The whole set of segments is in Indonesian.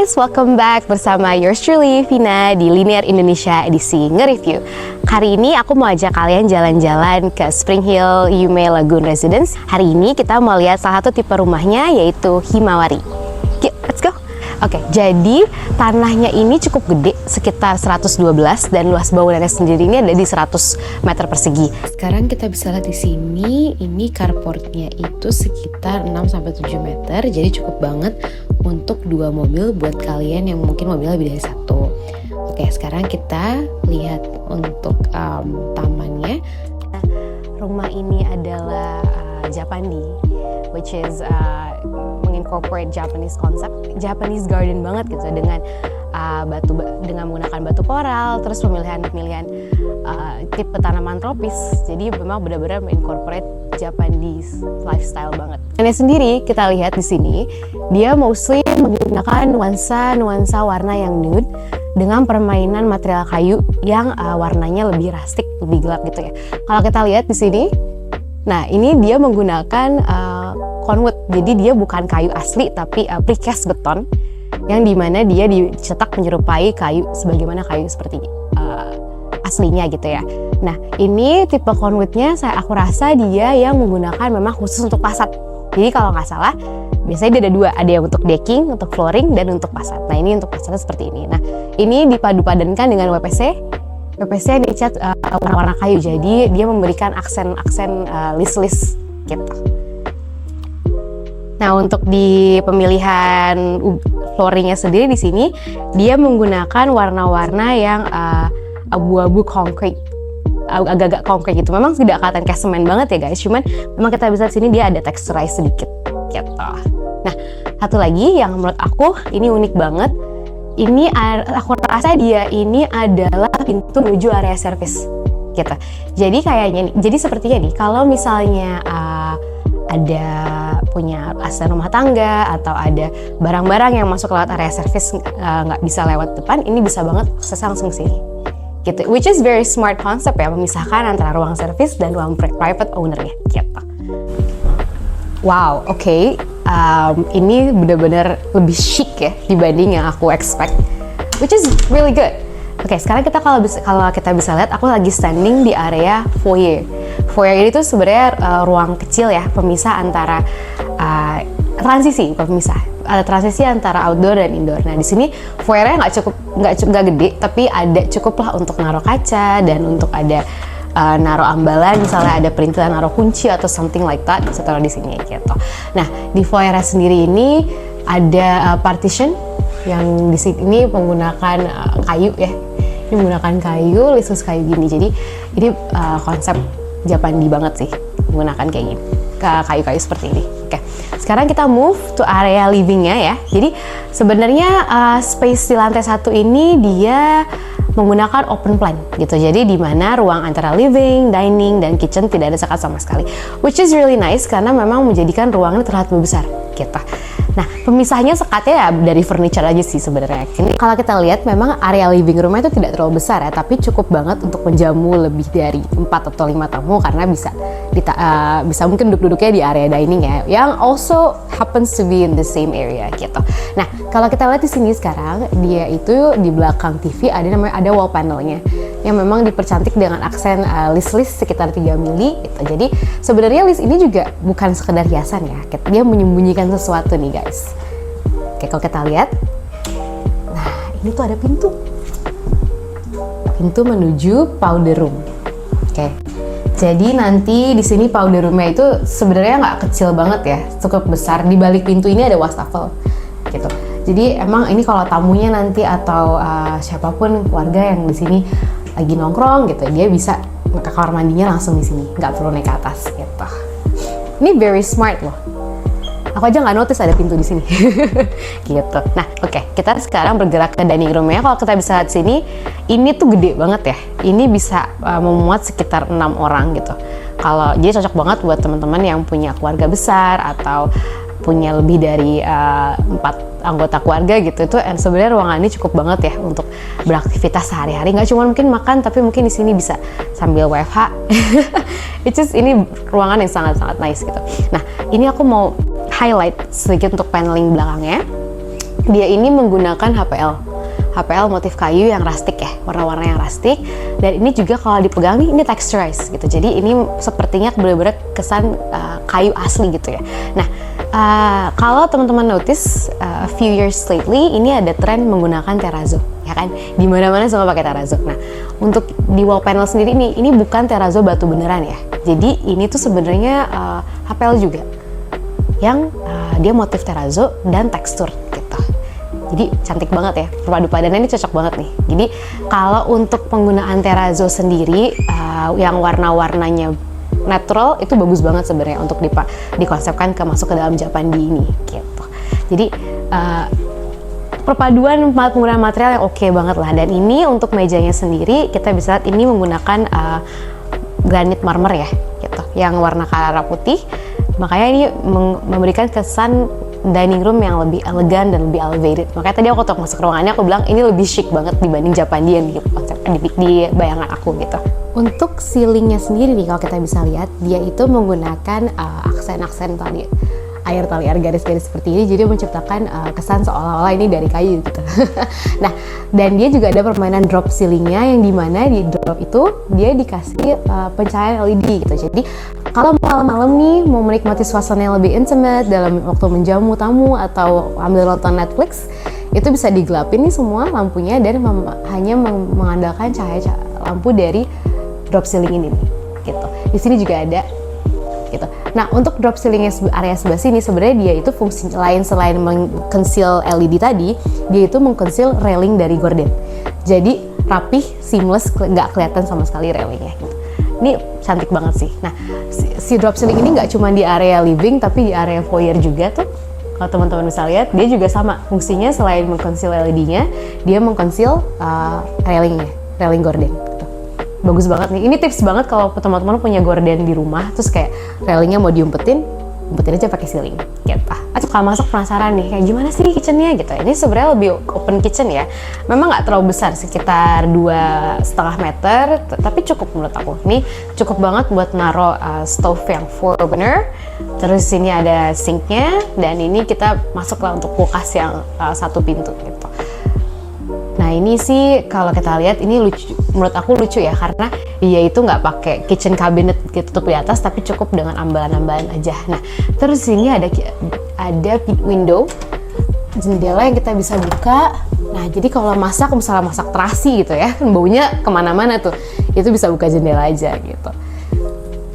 guys, welcome back bersama yours truly, Vina di Linear Indonesia edisi nge-review. Kali ini aku mau ajak kalian jalan-jalan ke Spring Hill Yume Lagoon Residence. Hari ini kita mau lihat salah satu tipe rumahnya, yaitu Himawari. Yuk, let's go! Oke, jadi tanahnya ini cukup gede, sekitar 112, dan luas bangunannya sendiri ini ada di 100 meter persegi. Sekarang kita bisa lihat di sini, ini carportnya itu sekitar 6-7 meter, jadi cukup banget untuk 2 mobil buat kalian yang mungkin mobilnya lebih dari 1. Oke, sekarang kita lihat untuk tamannya. Rumah ini adalah Japandi, which is mengincorporate Japanese concept, Japanese garden banget gitu, dengan dengan menggunakan batu koral, terus pemilihan tipe tanaman tropis. Jadi memang benar-benar mengincorporate Japanese lifestyle banget. Ini sendiri kita lihat di sini, dia mostly menggunakan nuansa warna yang nude dengan permainan material kayu yang warnanya lebih rustic, lebih gelap gitu ya. Kalau kita lihat di sini, nah ini dia menggunakan conwood, jadi dia bukan kayu asli tapi precast beton, yang dimana dia dicetak menyerupai kayu sebagaimana kayu seperti aslinya gitu ya. Nah ini tipe conwoodnya aku rasa dia yang menggunakan memang khusus untuk fasad. Jadi kalau nggak salah biasanya dia ada 2, ada yang untuk decking, untuk flooring, dan untuk fasad. Nah ini untuk fasadnya seperti ini. Nah ini dipadu-padankan dengan WPC yang dicat warna-warna kayu, jadi dia memberikan aksen list gitu. Nah untuk di pemilihan flooringnya sendiri di sini dia menggunakan warna-warna yang abu-abu concrete, agak-agak konkret gitu. Memang tidak kelihatan kayak semen banget ya guys, cuman memang kita bisa di sini dia ada texturize sedikit gitu. Nah satu lagi yang menurut aku ini unik banget, ini aku rasa dia ini adalah pintu menuju area service gitu. Jadi kayaknya nih, jadi sepertinya nih kalau misalnya ada punya asisten rumah tangga atau ada barang-barang yang masuk lewat area service nggak bisa lewat depan, ini bisa banget akses langsung sini gitu, which is very smart concept ya, memisahkan antara ruang service dan ruang private ownernya gitu. Wow, oke. Ini benar-benar lebih chic ya dibanding yang aku expect, which is really good. Oke, sekarang kalau kita bisa lihat, aku lagi standing di area foyer. Foyer ini tuh sebenarnya ruang kecil ya, pemisah antara ada transisi antara outdoor dan indoor. Nah di sini foyernya nggak gede, tapi ada cukup lah untuk naruh kaca dan untuk ada naruh ambalan, misalnya ada perintilan naruh kunci atau something like that, bisa taruh di sini gitu. Nah di foyernya sendiri ini ada partition yang di sini menggunakan kayu ya. Ini menggunakan kayu, listus kayu gini. Jadi ini konsep Japandi banget sih, menggunakan kayak gini, kayu-kayu seperti ini. Oke, sekarang kita move to area livingnya ya. Jadi sebenarnya space di lantai 1 ini dia menggunakan open plan gitu. Jadi di mana ruang antara living, dining, dan kitchen tidak ada sekat sama sekali, which is really nice karena memang menjadikan ruangan terlihat lebih besar gitu. Nah, pemisahnya sekatnya ya dari furniture aja sih sebenarnya. Kalau kita lihat memang area living roomnya itu tidak terlalu besar ya, tapi cukup banget untuk menjamu lebih dari 4 atau 5 tamu karena bisa mungkin duduk-duduknya di area dining ya, yang also happens to be in the same area gitu. Nah, kalau kita lihat di sini sekarang, dia itu di belakang TV ada wall panelnya yang memang dipercantik dengan aksen list sekitar 3 mili gitu. Jadi sebenarnya list ini juga bukan sekedar hiasan ya, dia menyembunyikan sesuatu nih guys. Oke, kalau kita lihat, nah ini tuh ada pintu menuju powder room. Oke, jadi nanti di sini powder roomnya itu sebenarnya nggak kecil banget ya, cukup besar. Di balik pintu ini ada wastafel gitu. Jadi emang ini kalau tamunya nanti atau siapapun keluarga yang di sini lagi nongkrong gitu, dia bisa ke kamar mandinya langsung di sini, nggak perlu naik ke atas gitu. Ini very smart loh. Aku aja nggak notice ada pintu di sini gitu. Nah oke, kita sekarang bergerak ke dining roomnya. Kalau kita bisa lihat sini, ini tuh gede banget ya. Ini bisa memuat sekitar 6 orang gitu. Jadi cocok banget buat teman-teman yang punya keluarga besar atau punya lebih dari 4 anggota keluarga gitu. Itu sebenarnya ruangan ini cukup banget ya untuk beraktivitas sehari-hari. Nggak cuma mungkin makan, tapi mungkin di sini bisa sambil WFH. Ini ruangan yang sangat-sangat nice gitu. Nah ini aku mau highlight sedikit untuk paneling belakangnya. Dia ini menggunakan HPL motif kayu yang rustic ya, warna-warna yang rustic, dan ini juga kalau dipegang nih, ini texturized gitu, jadi ini sepertinya benar-benar kesan kayu asli gitu ya. Nah, kalau teman-teman notice a few years lately ini ada tren menggunakan terrazzo, ya kan? Di mana-mana semua pakai terrazzo. Nah, untuk di wall panel sendiri ini bukan terrazzo batu beneran ya. Jadi ini tuh sebenarnya HPL juga, yang dia motif terrazzo dan tekstur gitu. Jadi cantik banget ya, perpadu padannya ini cocok banget nih. Jadi kalau untuk penggunaan terrazzo sendiri yang warna-warnanya natural itu bagus banget sebenarnya untuk dikonsepkan masuk ke dalam Japandi ini gitu. Jadi perpaduan penggunaan material yang oke banget lah. Dan ini untuk mejanya sendiri kita bisa lihat ini menggunakan granit marmer ya gitu, yang warna kara putih. Makanya ini memberikan kesan dining room yang lebih elegan dan lebih elevated. Makanya tadi aku waktu masuk ruangannya aku bilang ini lebih chic banget dibanding Japandi yang di bayangan aku gitu. Untuk ceilingnya sendiri nih kalau kita bisa lihat dia itu menggunakan aksen-aksen tali air garis-garis seperti ini, jadi menciptakan kesan seolah-olah ini dari kayu gitu. Nah, dan dia juga ada permainan drop ceilingnya yang dimana di drop itu dia dikasih pencahayaan LED gitu. Jadi kalau malam-malam nih mau menikmati suasana yang lebih intimate dalam waktu menjamu tamu atau ambil nonton Netflix, itu bisa digelapin nih semua lampunya dan hanya mengandalkan cahaya lampu dari drop ceiling ini nih, gitu. Di sini juga ada gitu. Nah, untuk drop ceilingnya area sebelah sini sebenarnya dia itu fungsi lain selain meng-conceal LED tadi, dia itu meng-conceal railing dari gorden. Jadi rapih, seamless, nggak kelihatan sama sekali railingnya gitu. Ini cantik banget sih. Nah, si drop ceiling ini nggak cuma di area living tapi di area foyer juga tuh. Kalau teman-teman bisa lihat, dia juga sama fungsinya, selain meng-conceal LED-nya, dia meng-conceal railing gorden. Bagus banget nih. Ini tips banget kalau teman-teman punya gorden di rumah, terus kayak railingnya mau diumpetin aja pakai ceiling. Gitu. Kalau masak penasaran nih, kayak gimana sih kitchennya gitu. Ini sebenarnya lebih open kitchen ya. Memang nggak terlalu besar, sekitar 2,5 meter, tapi cukup menurut aku. Ini cukup banget buat naruh stove yang 4 burner. Terus sini ada sinknya, dan ini kita masuklah untuk kulkas yang satu pintu gitu. Nah ini sih kalau kita lihat ini lucu, menurut aku lucu ya, karena dia itu nggak pakai kitchen cabinet ditutup di atas, tapi cukup dengan ambalan-ambalan aja. Nah terus sini ada window, jendela yang kita bisa buka. Nah jadi kalau misalnya masak terasi gitu ya, baunya kemana-mana tuh, itu bisa buka jendela aja gitu.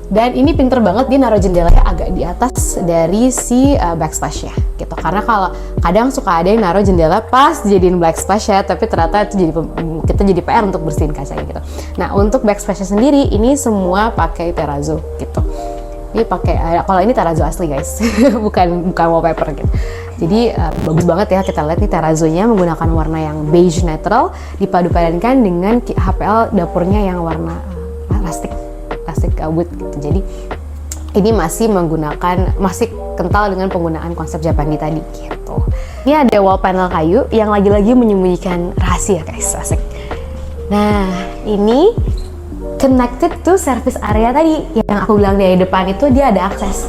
Dan ini pinter banget dia naruh jendelanya agak di atas dari si backsplash ya gitu, karena kalau kadang suka ada yang naruh jendela pas jadiin backsplash ya, tapi ternyata itu kita jadi PR untuk bersihin kacanya gitu. Nah untuk backsplashnya sendiri ini semua pakai terrazzo gitu. Ini pakai kalau ini terrazzo asli guys, bukan wallpaper gitu. Jadi bagus banget ya, kita lihat nih terrazzonya menggunakan warna yang beige netral dipadu-padankan dengan HPL dapurnya yang warna rustic wood gitu. Jadi ini masih kental dengan penggunaan konsep Japandi tadi gitu. Ini ada wall panel kayu yang lagi-lagi menyembunyikan rahasia guys, asik. Nah ini connected to service area tadi yang aku bilang dari depan itu dia ada akses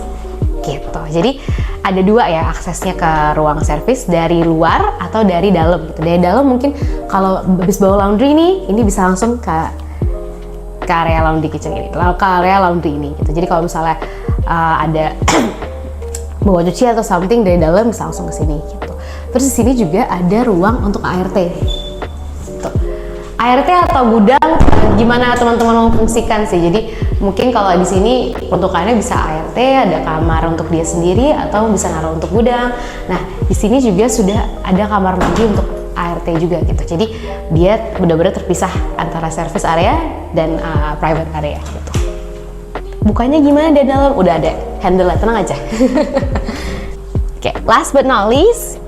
gitu. Jadi ada dua ya aksesnya ke ruang service, dari luar atau dari dalam gitu. Dari dalam mungkin kalau habis bawa laundry ini bisa langsung ke area laundry kitchen ini, ke area laundry ini gitu. Jadi kalau misalnya ada bawa cuci atau something dari dalam bisa langsung ke sini gitu. Terus di sini juga ada ruang untuk ART. Gitu. ART atau gudang, gimana teman-teman mau fungsikan sih. Jadi mungkin kalau di sini peruntukannya bisa ART, ada kamar untuk dia sendiri atau bisa naruh untuk gudang. Nah di sini juga sudah ada kamar mandi untuk ART juga gitu. Jadi dia benar-benar terpisah antara service area dan private area gitu. Bukanya gimana dari dalam? Udah ada handle, tenang aja. Oke, last but not least,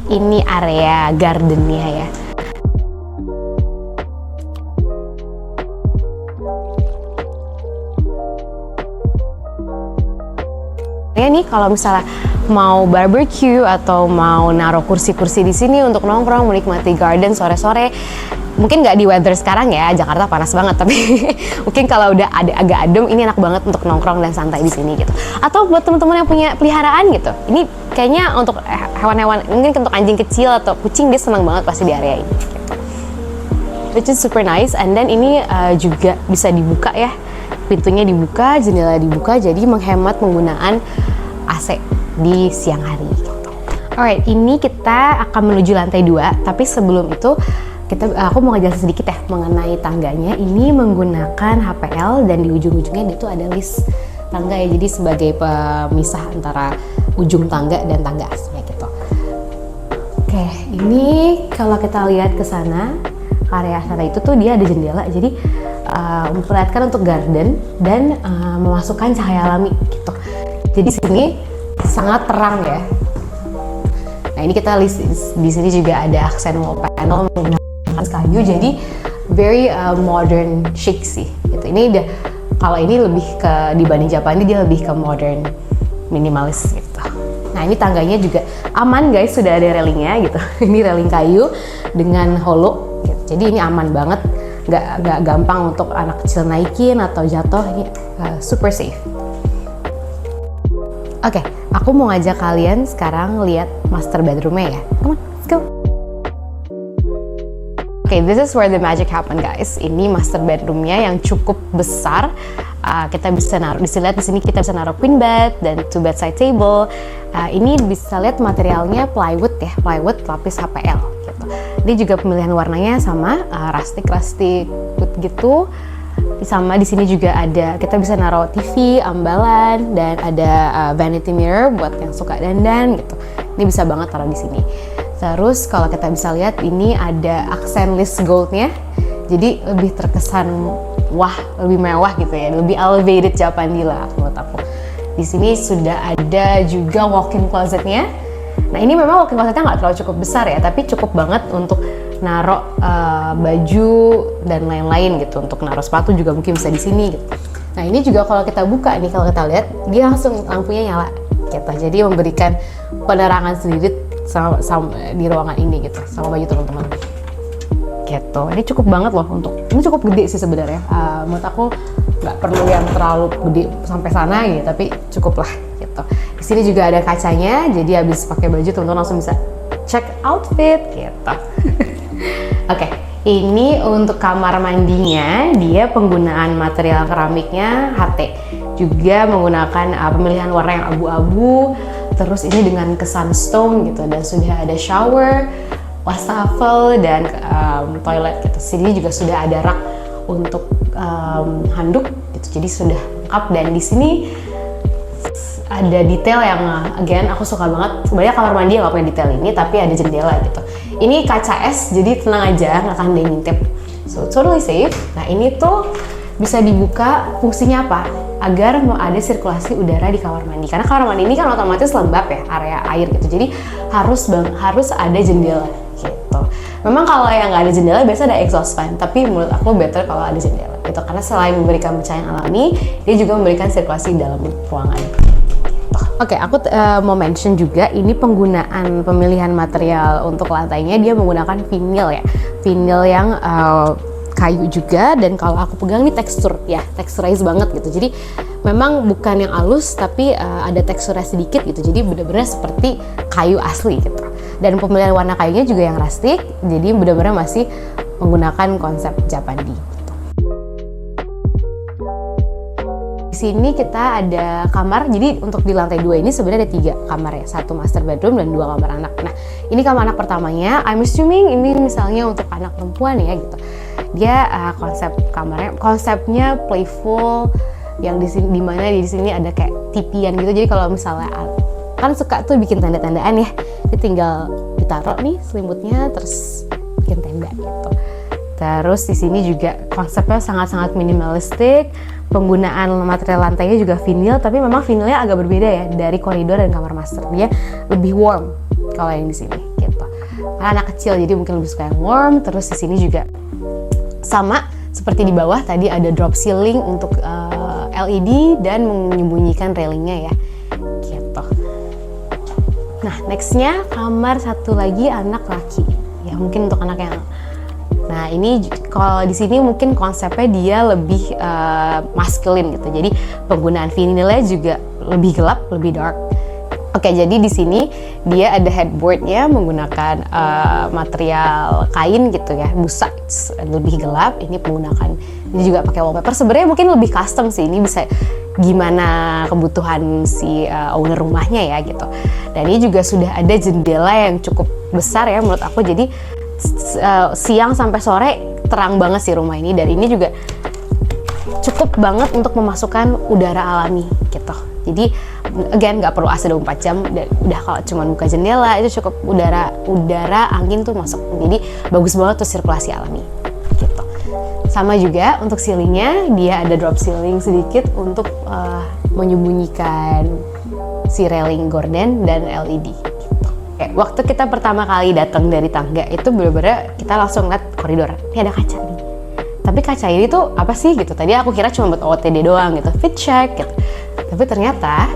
ini area gardennya ya. Ya nih kalau misalnya mau barbecue atau mau naruh kursi-kursi di sini untuk nongkrong menikmati garden sore-sore, mungkin nggak di weather sekarang ya, Jakarta panas banget, tapi mungkin kalau udah ada agak adem ini enak banget untuk nongkrong dan santai di sini gitu. Atau buat teman-teman yang punya peliharaan gitu, ini kayaknya untuk hewan-hewan, mungkin untuk anjing kecil atau kucing dia senang banget pasti di area ini gitu. Which is super nice. And then ini juga bisa dibuka ya, pintunya dibuka, jendela dibuka, jadi menghemat penggunaan AC di siang hari gitu. Alright, ini kita akan menuju lantai 2, tapi sebelum itu aku mau ngejelasin sedikit ya mengenai tangganya. Ini menggunakan HPL dan di ujung-ujungnya itu ada list tangga ya, jadi sebagai pemisah antara ujung tangga dan tangga aslinya gitu. Oke, ini kalau kita lihat ke sana, area sana itu tuh dia ada jendela, jadi memperlihatkan untuk garden dan memasukkan cahaya alami gitu. Jadi sini sangat terang ya. Nah ini kita list di sini juga ada aksen wall panel menggunakan kayu, jadi very modern chic sih. Gitu. Ini udah, kalau ini lebih ke dibanding Japandi dia lebih ke modern minimalis gitu. Nah ini tangganya juga aman guys, sudah ada railingnya gitu. Ini railing kayu dengan hollow. Gitu. Jadi ini aman banget, nggak gampang untuk anak kecil naikin atau jatuh. Ini super safe. Oke, aku mau ngajak kalian sekarang lihat master bedroomnya ya. Come on, let's go. Oke, this is where the magic happen guys. Ini master bedroomnya yang cukup besar. Kita bisa naruh, bisa lihat di sini kita bisa naruh queen bed dan 2 bedside table. Ini bisa lihat materialnya plywood ya, plywood lapis HPL. Gitu. Ini juga pemilihan warnanya sama rustic wood gitu. Sama di sini juga ada, kita bisa naruh TV, ambalan, dan ada vanity mirror buat yang suka dandan gitu. Ini bisa banget taruh di sini. Terus kalau kita bisa lihat ini ada aksen list goldnya, jadi lebih terkesan lebih mewah gitu ya, lebih elevated Japandi lah menurut aku. Di sini sudah ada juga walk-in closetnya. Nah ini memang walk-in closetnya nggak terlalu cukup besar ya, tapi cukup banget untuk naruh baju dan lain-lain gitu. Untuk naruh sepatu juga mungkin bisa di sini gitu. Nah ini juga kalau kita buka nih, kalau kita lihat dia langsung lampunya nyala gitu. Jadi memberikan penerangan sendiri sama di ruangan ini gitu, sama baju teman-teman gitu. Ini cukup banget loh, ini cukup gede sih sebenarnya. Menurut aku nggak perlu yang terlalu gede sampai sana gitu, tapi cukup lah gitu. Di sini juga ada kacanya, jadi habis pakai baju teman-teman langsung bisa check outfit gitu. Oke, ini untuk kamar mandinya, dia penggunaan material keramiknya HT, juga menggunakan pemilihan warna yang abu-abu, terus ini dengan kesan stone gitu, dan sudah ada shower, wastafel, dan toilet gitu. Sini juga sudah ada rak untuk handuk gitu, jadi sudah lengkap. Dan di sini ada detail yang again aku suka banget. Sebenarnya kamar mandi nggak punya detail ini, tapi ada jendela gitu. Ini kaca es, jadi tenang aja, nggak akan ada yang ngintip. So totally safe. Nah ini tuh bisa dibuka, fungsinya apa? Agar mau ada sirkulasi udara di kamar mandi. Karena kamar mandi ini kan otomatis lembab ya, area air gitu. Jadi harus ada jendela gitu. Memang kalau yang nggak ada jendela biasa ada exhaust fan, tapi menurut aku better kalau ada jendela gitu. Karena selain memberikan pencahayaan alami, dia juga memberikan sirkulasi dalam ruangan. Oke, aku mau mention juga ini penggunaan pemilihan material untuk lantainya, dia menggunakan vinyl ya, vinyl yang kayu juga, dan kalau aku pegang ini tekstur ya, texturize banget gitu. Jadi memang bukan yang halus, tapi ada teksturnya sedikit gitu, jadi benar-benar seperti kayu asli gitu. Dan pemilihan warna kayunya juga yang rustic, jadi benar-benar masih menggunakan konsep Japandi. Sini kita ada kamar, jadi untuk di lantai 2 ini sebenarnya ada 3 kamar ya, 1 master bedroom dan 2 kamar anak. Nah ini kamar anak pertamanya, I'm assuming ini misalnya untuk anak perempuan ya gitu. Dia konsep kamarnya, konsepnya playful, yang di sini, dimana di sini ada kayak tipian gitu. Jadi kalau misalnya kan suka tuh bikin tenda-tendaan ya, dia tinggal ditaruh nih selimutnya terus bikin tenda gitu. Terus di sini juga konsepnya sangat-sangat minimalistik. Penggunaan material lantainya juga vinyl, tapi memang vinylnya agak berbeda ya dari koridor dan kamar master. Dia lebih warm kalau yang di sini gitu. Karena anak kecil jadi mungkin lebih suka yang warm. Terus di sini juga sama seperti di bawah tadi ada drop ceiling untuk LED dan menyembunyikan railingnya ya gitu. Nah nextnya kamar satu lagi anak laki ya, mungkin untuk anak yang, nah ini kalau di sini mungkin konsepnya dia lebih masculine gitu. Jadi penggunaan vinylnya juga lebih gelap, lebih dark Oke, jadi di sini dia ada headboardnya menggunakan material kain gitu ya, busa lebih gelap. Ini ini juga pakai wallpaper. Sebenarnya mungkin lebih custom sih, ini bisa gimana kebutuhan si owner rumahnya ya gitu. Dan ini juga sudah ada jendela yang cukup besar ya menurut aku. Jadi siang sampai sore terang banget sih rumah ini, dan ini juga cukup banget untuk memasukkan udara alami gitu. Jadi again nggak perlu AC 24 jam, udah kalau cuma buka jendela itu cukup udara angin tuh masuk. Jadi bagus banget tuh sirkulasi alami gitu. Sama juga untuk ceilingnya, dia ada drop ceiling sedikit untuk menyembunyikan si railing gorden dan LED gitu. Waktu kita pertama kali datang dari tangga itu bener-bener kita langsung lihat koridor, ini ada kaca nih. Tapi kaca ini tuh apa sih gitu, tadi aku kira cuma buat OOTD doang gitu, fit check gitu. Tapi ternyata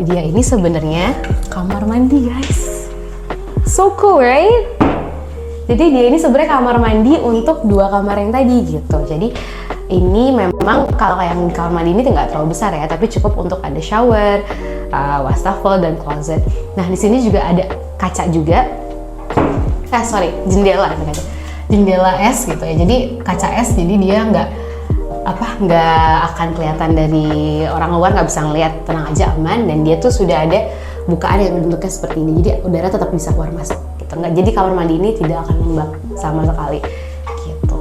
dia ini sebenarnya kamar mandi guys. So cool right? Jadi dia ini sebenarnya kamar mandi untuk 2 kamar yang tadi gitu. Jadi ini memang kalau yang kamar mandi ini nggak terlalu besar ya, tapi cukup untuk ada shower, wastafel dan closet. Nah di sini juga ada kaca juga. Jendela namanya. Jendela es gitu ya. Jadi kaca es, jadi dia nggak akan kelihatan dari orang luar, nggak bisa ngelihat, tenang aja, aman. Dan dia tuh sudah ada bukaan yang bentuknya seperti ini, jadi udara tetap bisa keluar masuk gitu. Nggak, jadi kamar mandi ini tidak akan lembab sama sekali gitu.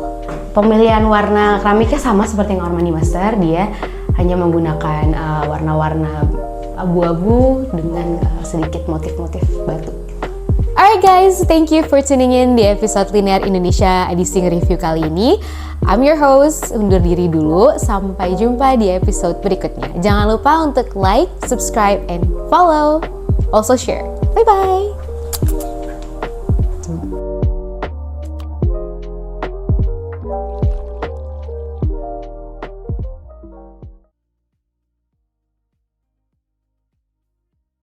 Pemilihan warna keramiknya sama seperti yang kamar mandi master, dia hanya menggunakan warna-warna abu-abu dengan sedikit motif-motif batu. Alright guys, thank you for tuning in di episode Linear Indonesia edisi review kali ini. I'm your host, undur diri dulu. Sampai jumpa di episode berikutnya. Jangan lupa untuk like, subscribe, and follow. Also share. Bye-bye.